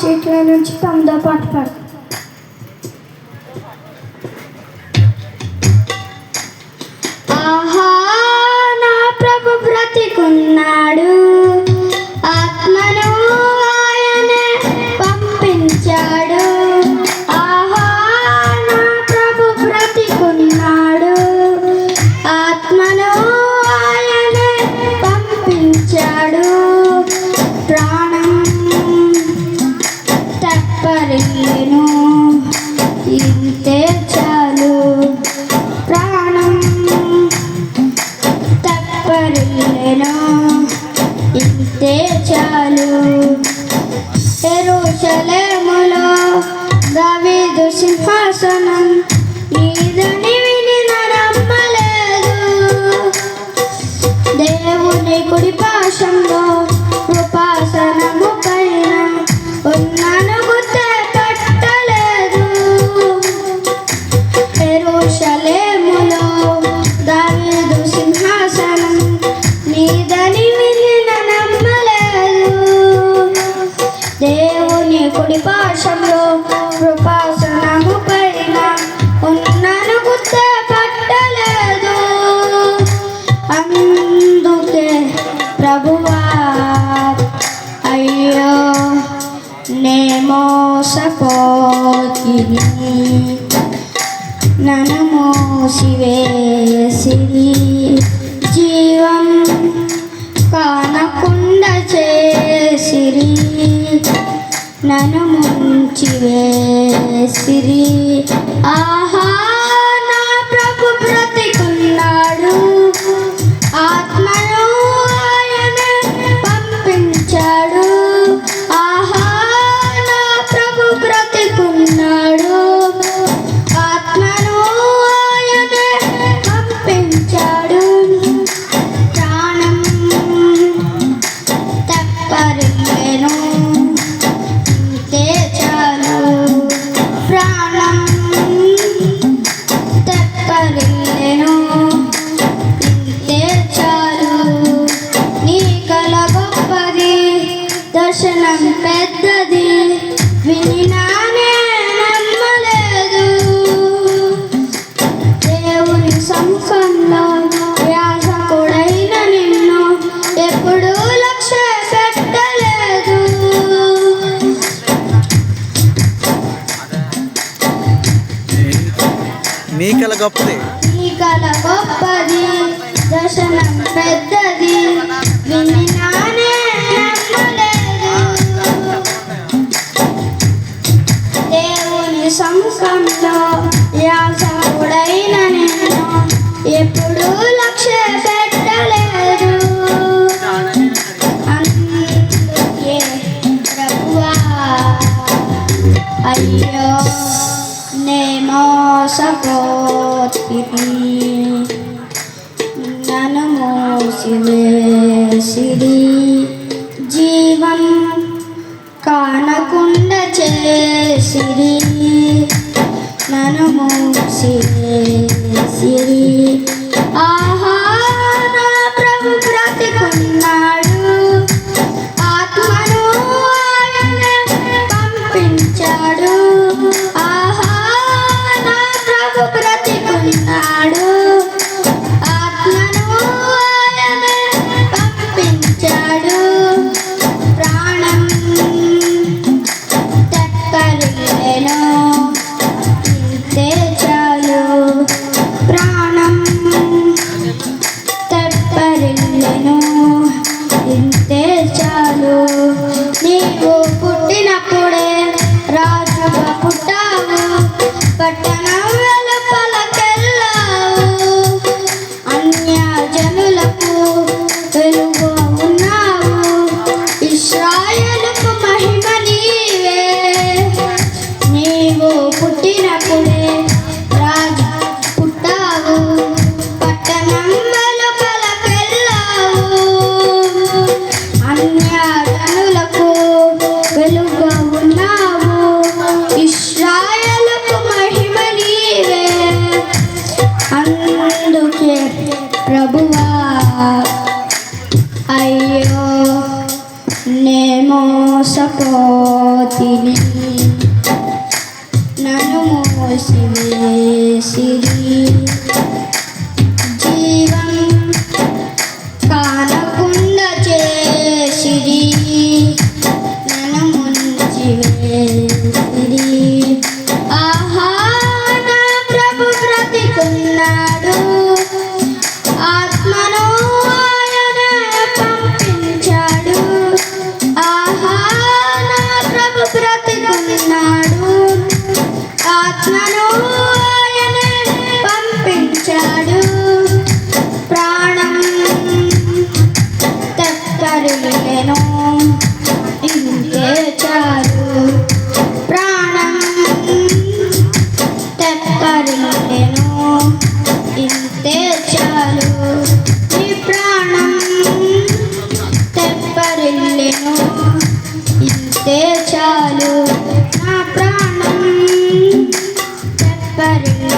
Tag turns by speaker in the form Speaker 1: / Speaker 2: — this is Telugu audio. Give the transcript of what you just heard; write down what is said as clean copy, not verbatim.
Speaker 1: సీట్ల నుంచి తమతో పాటు పాడు. ఆహా నా ప్రభు బ్రతికున్నాడు, ఆత్మను ఆయనే పంపించాడు. ఆహా నా ప్రభు బ్రతికున్నాడు, ఆత్మను ఆయనే పంపించాడు. ప్రాణం తప్పరిల్లేను, ఇంతే చాలు. ప్రాణం తప్పరిల్లేను, ఇంతే చాలు. యెరూషలేములో దావీదు సింహాసనం నీదని విని నమ్మలేదు. దేవుని కుడి పాశంలో కృపాసనము పైన ఉన్నాను గుర్తే పట్టలేదు. యెరూషలేములో దావీదు సింహాసనం నీదని విని నమ్మలేదు. దేవుని కుడి పాశంలో కృపాసనము పైన ఉన్నాను గుర్తే పట్టలేదు. అందుకే ప్రభువా అయ్యో నే మోసపోతిని, నన్ను మోసివేసిరి. జీవం కానకుండా చేసిరి, నన్ను ముంచివేసిరి. ఆహా నా ప్రభు బ్రతికున్నాడు, ఆత్మను ఆయనే పంపించాడు. ఆహా నా ప్రభు బ్రతికున్నాడు, ఆత్మను ఆయనే పంపించాడు. ప్రాణం తప్పరిల్లేను, ఇంతే చాలు. ప్రాణం తప్పరిల్లేను, ఇంతే చాలు. నీ కల గొప్పది, దర్శనం పెద్దది, వినినానే నమ్మలేదు. దేవుని సముఖంలో యాజకుడైన నిన్ను ఎప్పుడూ లక్ష్య పెట్టలేదు.
Speaker 2: నీ కల గొప్పది,
Speaker 1: నీ కల గొప్పది, దర్శనం పెద్దది, వినినానే నమ్మలేదు. దేవుని సముఖంలో యాజకుడైన నిన్ను ఎప్పుడూ లక్ష్య పెట్టలేదు. అందుకే ప్రభువా అయ్యో నే మోసపోతిని, నన్ను మోసివేసిరి. జీవం కానకుండా చేసిరి, నన్ను మోసివేసిరి. ఆహా నా ప్రభు బ్రతికున్నాడు, ఆత్మను ఆయనే పంపించాడు. ఆహా నా ప్రభు బ్రతికున్నాడు, ఆత్మను ఆయనే పంపించాడు. ప్రాణం తప్పరిల్లేను, ఇంతే చాలు. ప్రాణం తప్పరిల్లేను, ఇంతే చాలు. నీవు పుట్టినప్పుడే రాజుగా పుట్టావు, పట్టణం వెలుపలకెళ్ళావు. అన్యజనులకు వెలుగు ఉన్నావు, ఇశ్రాయేలుకు మహిమ నీవే. నీవు పుట్టినప్పుడే రాజు పుట్టావు, పట్టణం వెలుపలకెళ్ళావు. అన్యజనులకు వెలుగు ఉన్నావు, ఇశ్రాయేలుకు మహిమ నీవే. అందుకే ప్రభువా అయ్యో నే మోసపోతిని, వాటిని నన్ను మోసివేసిరి. జీవం కానకుండా చేసిరి, నన్ను ముంచివేసిరి. ఆహా, నా ప్రభు బ్రతికున్నాడు, ఆత్మను ఆయన పంపించాడు. ఆహా, నా ప్రభు బ్రతికున్నాడు, ఆత్మను ఆయన పంపించాడు. ప్రాణం తెప్పరిల్లెను, ఇంతే చాలు. ప్రాణం తెప్పరిల్లెను, ఇంతే చాలు. ఈ ప్రాణం తెప్పరిల్లెను, ఇంతే చాలు. నా ప్రాణం తెప్పరిల్లెను,